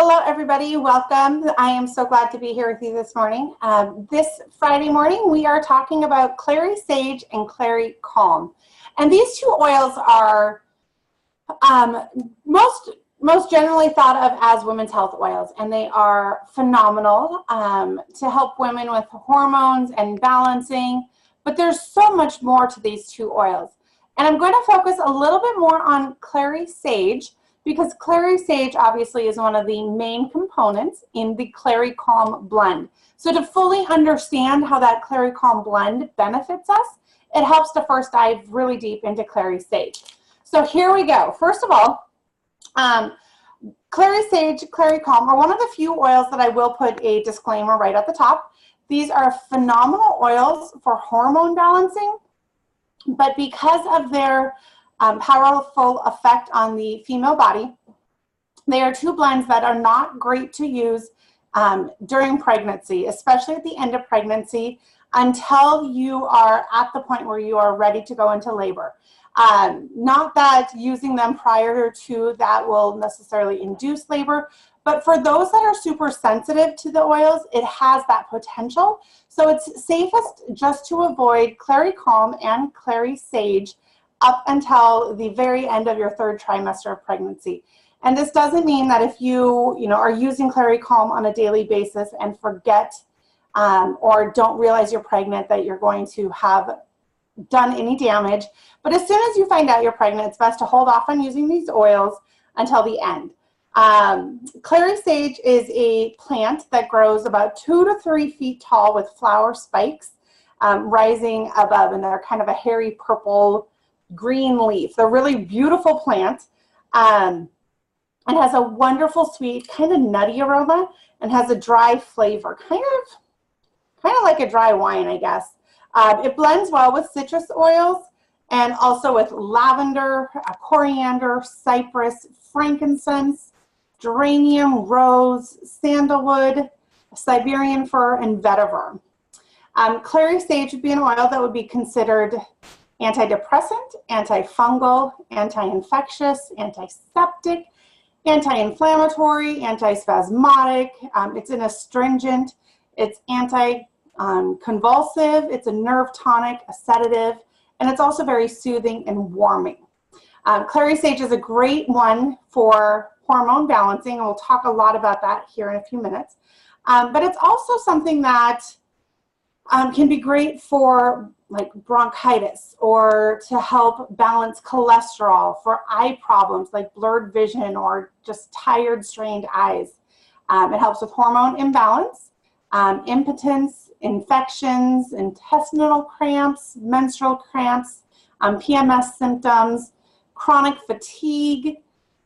Hello, everybody. Welcome. I am so glad to be here with you this morning. This Friday morning, we are talking about Clary Sage and Clary Calm. And these two oils are most generally thought of as women's health oils, and they are phenomenal to help women with hormones and balancing. But there's so much more to these two oils. And I'm going to focus a little bit more on Clary Sage, because Clary Sage obviously is one of the main components in the Clary Calm blend. So to fully understand how that Clary Calm blend benefits us, it helps to first dive really deep into Clary Sage. So here we go. First of all, Clary Sage, Clary Calm are one of the few oils that I will put a disclaimer right at the top. These are phenomenal oils for hormone balancing, but because of their powerful effect on the female body, they are two blends that are not great to use during pregnancy, especially at the end of pregnancy, until you are at the point where you are ready to go into labor. Not that using them prior to that will necessarily induce labor, but for those that are super sensitive to the oils, it has that potential. So it's safest just to avoid Clary Calm and Clary Sage up until the very end of your third trimester of pregnancy. And this doesn't mean that if you are using Clary Calm on a daily basis and forget or don't realize you're pregnant that you're going to have done any damage. But as soon as you find out you're pregnant, it's best to hold off on using these oils until the end. Clary Sage is a plant that grows about 2 to 3 feet tall with flower spikes rising above, and they're kind of a hairy purple green leaf. They're a really beautiful plant. It has a wonderful sweet, kind of nutty aroma, and has a dry flavor, kind of like a dry wine, I guess. It blends well with citrus oils and also with lavender, coriander, cypress, frankincense, geranium, rose, sandalwood, Siberian fir, and vetiver. Clary Sage would be an oil that would be considered antidepressant, antifungal, anti-infectious, antiseptic, anti-inflammatory, antispasmodic. It's an astringent. It's anti-convulsive. It's a nerve tonic, a sedative, and it's also very soothing and warming. Clary Sage is a great one for hormone balancing, and we'll talk a lot about that here in a few minutes. But it's also something that can be great for like bronchitis, or to help balance cholesterol, for eye problems like blurred vision or just tired, strained eyes. It helps with hormone imbalance, impotence, infections, intestinal cramps, menstrual cramps, PMS symptoms, chronic fatigue.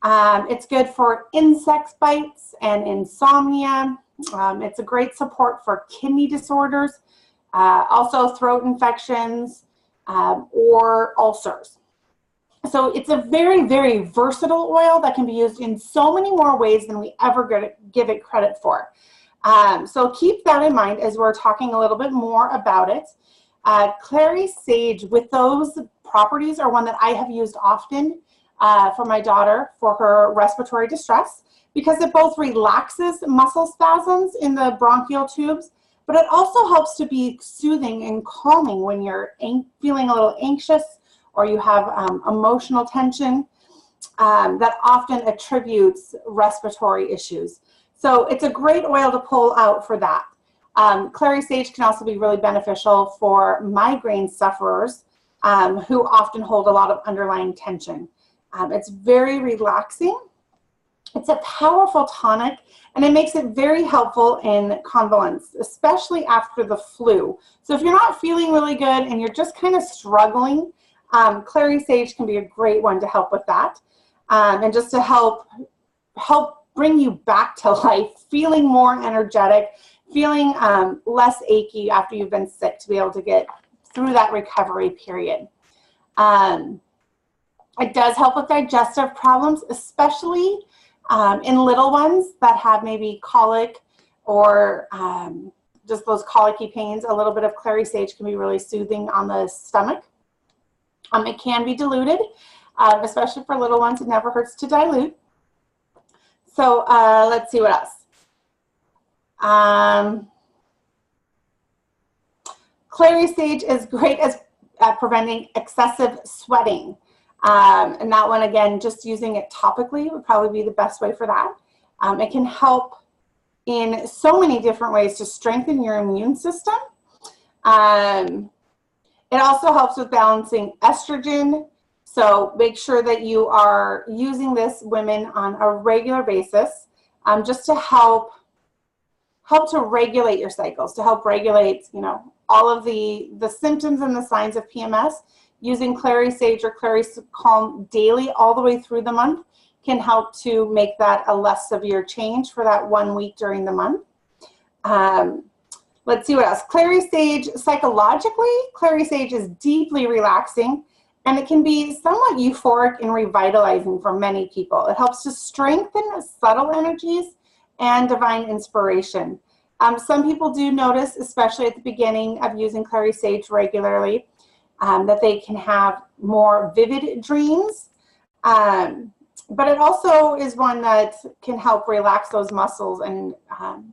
It's good for insect bites and insomnia. It's a great support for kidney disorders, also throat infections or ulcers. So it's a very, very versatile oil that can be used in so many more ways than we ever give it credit for. So keep that in mind as we're talking a little bit more about it. Clary Sage, with those properties, are one that I have used often for my daughter for her respiratory distress, because it both relaxes muscle spasms in the bronchial tubes, but it also helps to be soothing and calming when you're feeling a little anxious or you have emotional tension that often attributes respiratory issues. So it's a great oil to pull out for that. Clary Sage can also be really beneficial for migraine sufferers who often hold a lot of underlying tension. It's very relaxing. It's a powerful tonic, and it makes it very helpful in convalescence, especially after the flu. So if you're not feeling really good and you're just kind of struggling, Clary Sage can be a great one to help with that, and just to help bring you back to life, feeling more energetic, feeling less achy after you've been sick, to be able to get through that recovery period. It does help with digestive problems, especially in little ones that have maybe colic or just those colicky pains. A little bit of Clary Sage can be really soothing on the stomach. It can be diluted, especially for little ones. It never hurts to dilute. So let's see what else. Clary sage is great at preventing excessive sweating. And that one, again, just using it topically would probably be the best way for that. It can help in so many different ways to strengthen your immune system. It also helps with balancing estrogen. So make sure that you are using this, women, on a regular basis, just to help to regulate your cycles, to help regulate, you know, all of the symptoms and the signs of PMS. Using Clary Sage or Clary Calm daily all the way through the month can help to make that a less severe change for that 1 week during the month. Let's see what else. Clary Sage, psychologically, Clary Sage is deeply relaxing, and it can be somewhat euphoric and revitalizing for many people. It helps to strengthen subtle energies and divine inspiration. Some people do notice, especially at the beginning of using Clary Sage regularly, that they can have more vivid dreams. But it also is one that can help relax those muscles and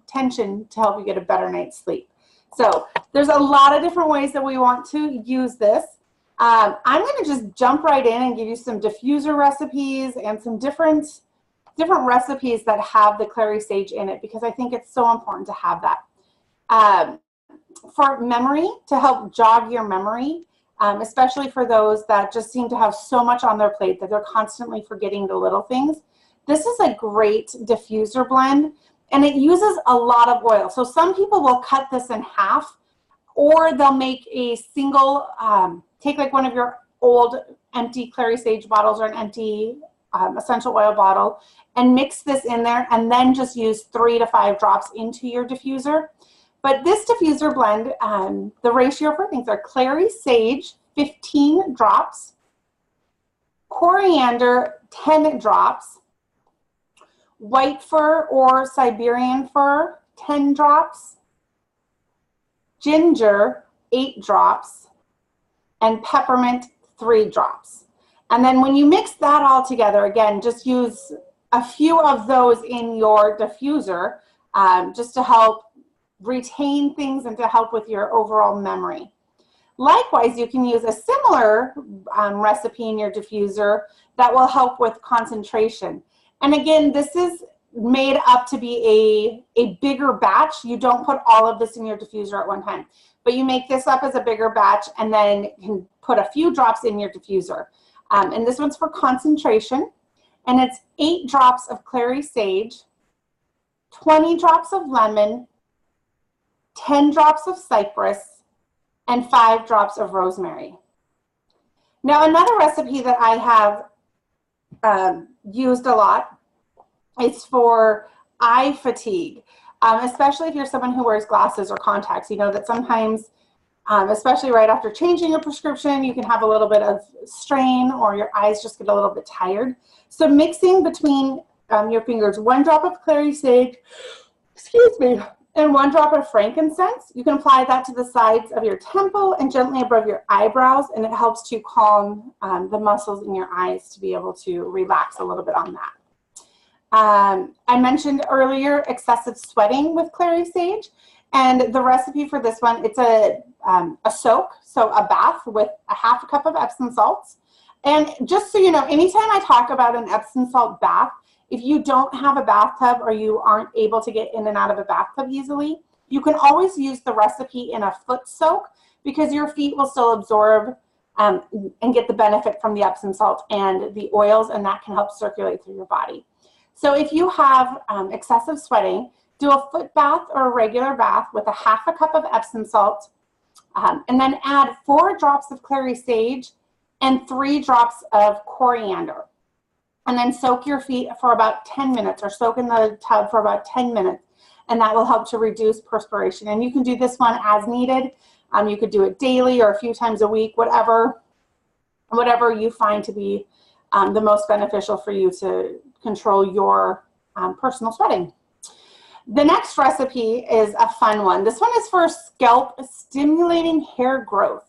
tension to help you get a better night's sleep. So there's a lot of different ways that we want to use this. I'm going to just jump right in and give you some diffuser recipes and some different recipes that have the Clary Sage in it, because I think it's so important to have that. For memory, to help jog your memory, especially for those that just seem to have so much on their plate that they're constantly forgetting the little things. This is a great diffuser blend, and it uses a lot of oil. So some people will cut this in half, or they'll make a single, take like one of your old empty Clary Sage bottles or an empty essential oil bottle and mix this in there, and then just use 3 to 5 drops into your diffuser. But this diffuser blend, the ratio for things are Clary Sage, 15 drops, coriander, 10 drops, white fir or Siberian fir, 10 drops, ginger, 8 drops, and peppermint, 3 drops. And then when you mix that all together, again, just use a few of those in your diffuser just to help retain things and to help with your overall memory. Likewise, you can use a similar recipe in your diffuser that will help with concentration. And again, this is made up to be a bigger batch. You don't put all of this in your diffuser at one time, but you make this up as a bigger batch and then you can put a few drops in your diffuser. And this one's for concentration, and it's 8 drops of Clary Sage, 20 drops of lemon, 10 drops of cypress, and 5 drops of rosemary. Now, another recipe that I have used a lot is for eye fatigue, especially if you're someone who wears glasses or contacts. You know that sometimes, especially right after changing a prescription, you can have a little bit of strain or your eyes just get a little bit tired. So mixing between your fingers 1 drop of Clary Sage, excuse me, and 1 drop of frankincense. You can apply that to the sides of your temple and gently above your eyebrows, and it helps to calm the muscles in your eyes to be able to relax a little bit on that. I mentioned earlier excessive sweating with Clary Sage, and the recipe for this one, it's a soak, so a bath with a 1/2 cup of Epsom salts. And just so you know, anytime I talk about an Epsom salt bath, if you don't have a bathtub or you aren't able to get in and out of a bathtub easily, you can always use the recipe in a foot soak, because your feet will still absorb and get the benefit from the Epsom salt and the oils, and that can help circulate through your body. So if you have excessive sweating, do a foot bath or a regular bath with a 1/2 cup of Epsom salt, and then add 4 drops of Clary Sage and 3 drops of coriander. And then soak your feet for about 10 minutes, or soak in the tub for about 10 minutes, and that will help to reduce perspiration. And you can do this one as needed. You could do it daily or a few times a week, whatever you find to be the most beneficial for you to control your personal sweating. The next recipe is a fun one. This one is for scalp stimulating hair growth.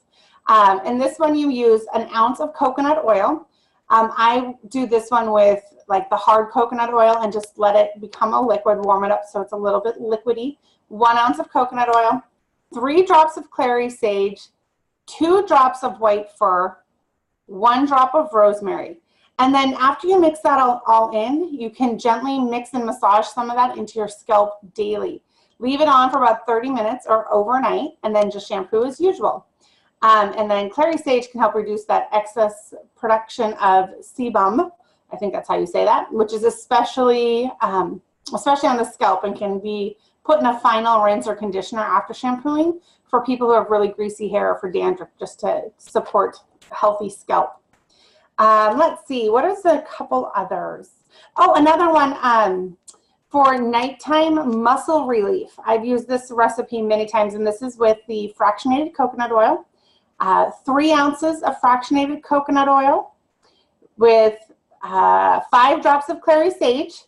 And this one you use 1 ounce of coconut oil. I do this one with like the hard coconut oil and just let it become a liquid, warm it up so it's a little bit liquidy. 1 ounce of coconut oil, 3 drops of clary sage, 2 drops of white fir, 1 drop of rosemary. And then after you mix that all in, you can gently mix and massage some of that into your scalp daily. Leave it on for about 30 minutes or overnight, and then just shampoo as usual. And then clary sage can help reduce that excess production of sebum, I think that's how you say that, which is especially on the scalp and can be put in a final rinse or conditioner after shampooing for people who have really greasy hair or for dandruff, just to support a healthy scalp. Let's see, what is a couple others? Oh, another one for nighttime muscle relief. I've used this recipe many times, and this is with the fractionated coconut oil. 3 ounces of fractionated coconut oil with 5 drops of clary sage,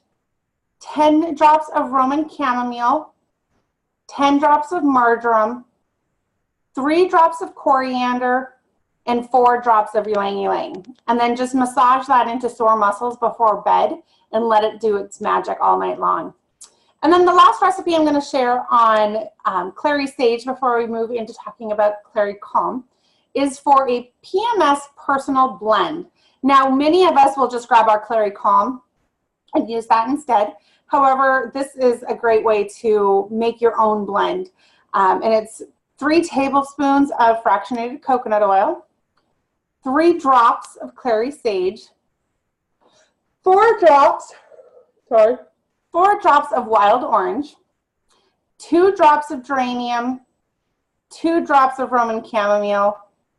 10 drops of Roman chamomile, 10 drops of marjoram, 3 drops of coriander, and 4 drops of ylang ylang. And then just massage that into sore muscles before bed and let it do its magic all night long. And then the last recipe I'm going to share on clary sage before we move into talking about clary calm is for a PMS personal blend. Now, many of us will just grab our clary calm and use that instead. However, this is a great way to make your own blend. And it's 3 tablespoons of fractionated coconut oil, 3 drops of clary sage, 4 drops of wild orange, 2 drops of geranium, 2 drops of Roman chamomile,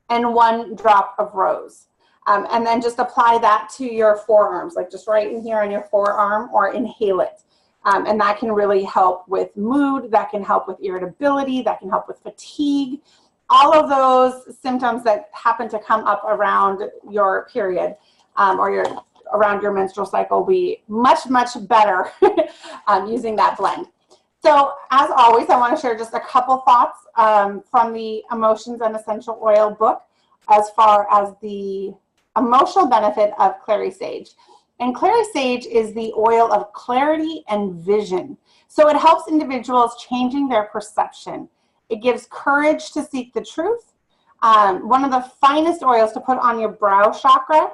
and 1 drop of rose. And then just apply that to your forearms, like just right in here on your forearm, or inhale it. And that can really help with mood, that can help with irritability, that can help with fatigue. All of those symptoms that happen to come up around your period or around your menstrual cycle will be much, much better using that blend. So as always, I want to share just a couple thoughts from the Emotions and Essential Oil book as far as the emotional benefit of clary sage. And clary sage is the oil of clarity and vision. So it helps individuals changing their perception. It gives courage to seek the truth. One of the finest oils to put on your brow chakra.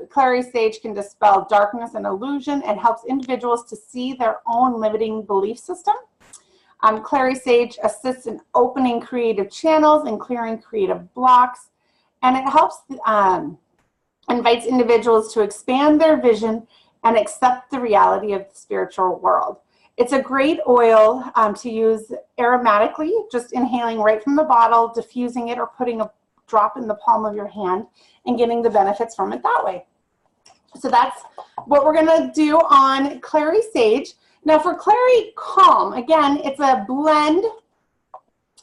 Clary sage can dispel darkness and illusion and helps individuals to see their own limiting belief system. Clary sage assists in opening creative channels and clearing creative blocks. And it helps, invites individuals to expand their vision and accept the reality of the spiritual world. It's a great oil to use aromatically, just inhaling right from the bottle, diffusing it, or putting a drop in the palm of your hand and getting the benefits from it that way. So that's what we're gonna do on clary sage. Now for clary calm, again, it's a blend,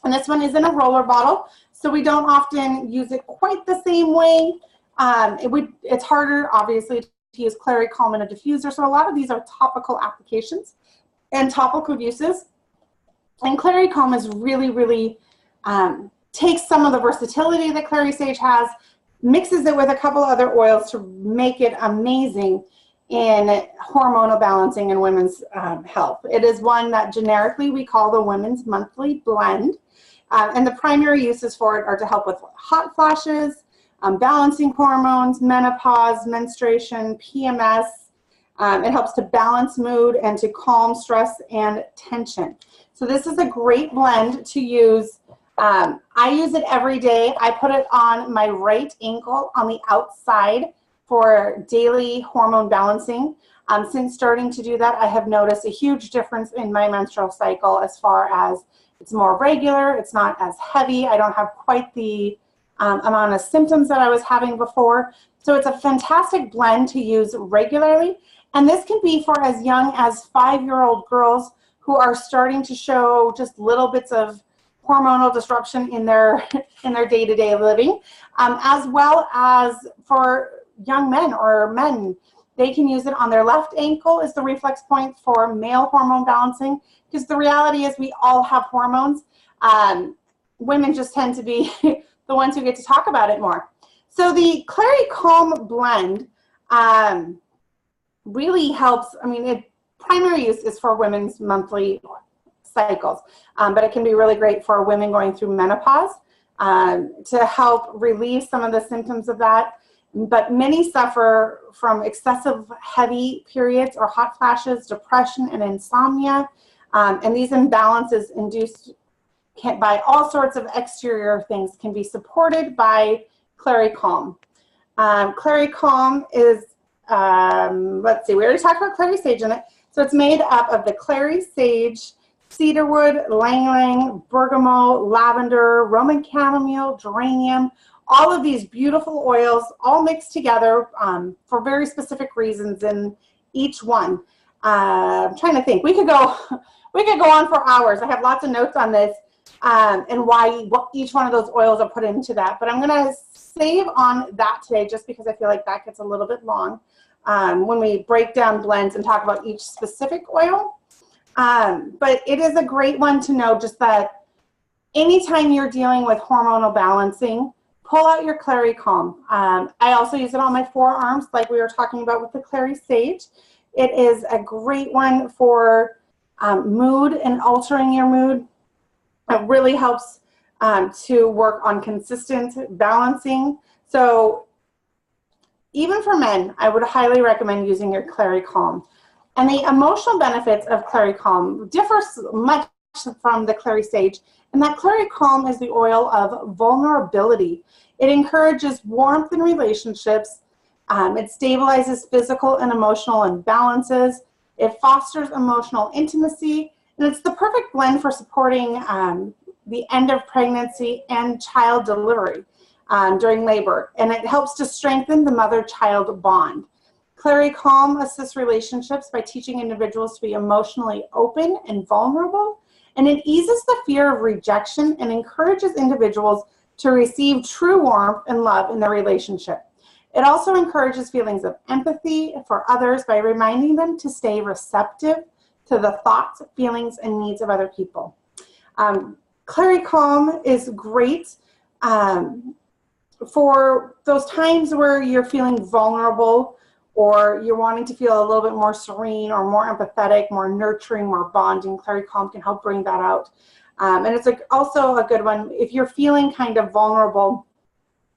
and this one is in a roller bottle, so we don't often use it quite the same way. It's harder, obviously, to use clary calm in a diffuser, so a lot of these are topical applications and topical uses. And clary calm is really takes some of the versatility that clary sage has, mixes it with a couple other oils to make it amazing in hormonal balancing and women's health. It is one that generically we call the Women's Monthly Blend. And the primary uses for it are to help with hot flashes, balancing hormones, menopause, menstruation, PMS. It helps to balance mood and to calm stress and tension. So this is a great blend to use. I use it every day. I put it on my right ankle on the outside for daily hormone balancing. Since starting to do that, I have noticed a huge difference in my menstrual cycle as far as it's more regular, it's not as heavy, I don't have quite the amount of symptoms that I was having before. So it's a fantastic blend to use regularly. And this can be for as young as 5-year-old girls who are starting to show just little bits of hormonal disruption in their day-to-day living, as well as for young men or men. They can use it on their left ankle as the reflex point for male hormone balancing, because the reality is we all have hormones. Women just tend to be the ones who get to talk about it more. So the Clary Calm blend really helps. I mean, primary use is for women's monthly cycles, but it can be really great for women going through menopause to help relieve some of the symptoms of that. But many suffer from excessive heavy periods or hot flashes, depression, and insomnia. And these imbalances induced by all sorts of exterior things can be supported by Clary Calm. Clary Calm is, let's see, we already talked about Clary Sage in it. So it's made up of the Clary Sage, cedarwood, ylang-ylang, bergamot, lavender, Roman chamomile, geranium, all of these beautiful oils all mixed together for very specific reasons in each one. I'm trying to think. We could go on for hours. I have lots of notes on this and why each one of those oils are put into that. But I'm going to save on that today just because I feel like that gets a little bit long when we break down blends and talk about each specific oil. But it is a great one to know just that anytime you're dealing with hormonal balancing, pull out your Clary Calm. I also use it on my forearms like we were talking about with the Clary Sage. It is a great one for mood and altering your mood. It really helps to work on consistent balancing. So even for men, I would highly recommend using your Clary Calm. And the emotional benefits of Clary Calm differ much from the Clary Sage, and that Clary Calm is the oil of vulnerability. It encourages warmth in relationships. It stabilizes physical and emotional imbalances. It fosters emotional intimacy, and it's the perfect blend for supporting the end of pregnancy and child delivery during labor, and it helps to strengthen the mother-child bond. Clary Calm assists relationships by teaching individuals to be emotionally open and vulnerable, and it eases the fear of rejection and encourages individuals to receive true warmth and love in their relationship. It also encourages feelings of empathy for others by reminding them to stay receptive to the thoughts, feelings, and needs of other people. Clary Calm is great for those times where you're feeling vulnerable or you're wanting to feel a little bit more serene or more empathetic, more nurturing, more bonding. Clary Calm can help bring that out. And it's also a good one if you're feeling kind of vulnerable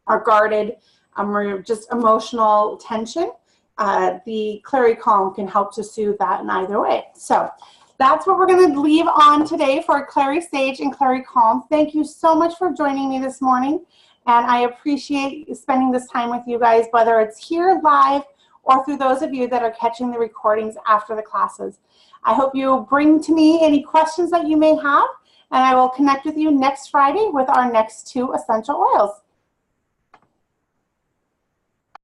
or guarded or just emotional tension. The Clary Calm can help to soothe that in either way. So that's what we're going to leave on today for Clary Sage and Clary Calm. Thank you so much for joining me this morning. And I appreciate spending this time with you guys, whether it's here live or through those of you that are catching the recordings after the classes. I hope you bring to me any questions that you may have, and I will connect with you next Friday with our next 2 essential oils.